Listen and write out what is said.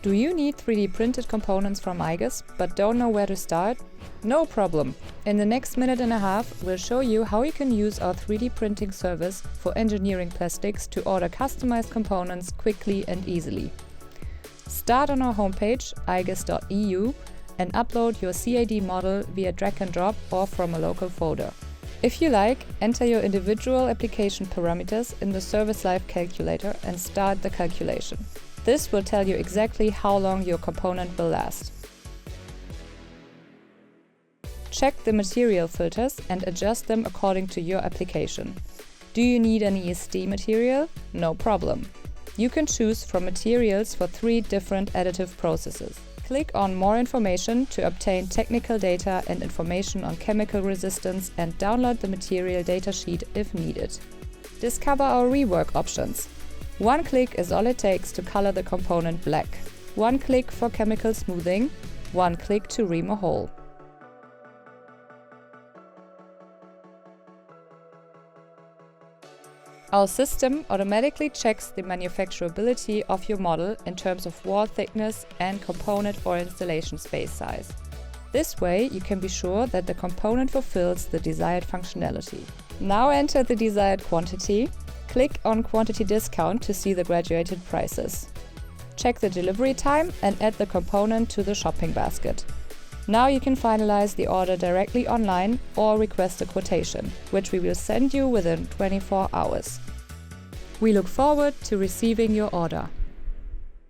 Do you need 3D printed components from IGES but don't know where to start? No problem! In the next minute and a half, we'll show you how you can use our 3D printing service for engineering plastics to order customized components quickly and easily. Start on our homepage, iges.eu, and upload your CAD model via drag and drop or from a local folder. If you like, enter your individual application parameters in the Service Life Calculator and start the calculation. This will tell you exactly how long your component will last. Check the material filters and adjust them according to your application. Do you need an ESD material? No problem. You can choose from materials for 3 different additive processes. Click on More information to obtain technical data and information on chemical resistance and download the material datasheet if needed. Discover our rework options. 1 click is all it takes to color the component black. 1 click for chemical smoothing. 1 click to ream a hole. Our system automatically checks the manufacturability of your model in terms of wall thickness and component or installation space size. This way you can be sure that the component fulfills the desired functionality. Now enter the desired quantity. Click on Quantity Discount to see the graduated prices. Check the delivery time and add the component to the shopping basket. Now you can finalize the order directly online or request a quotation, which we will send you within 24 hours. We look forward to receiving your order.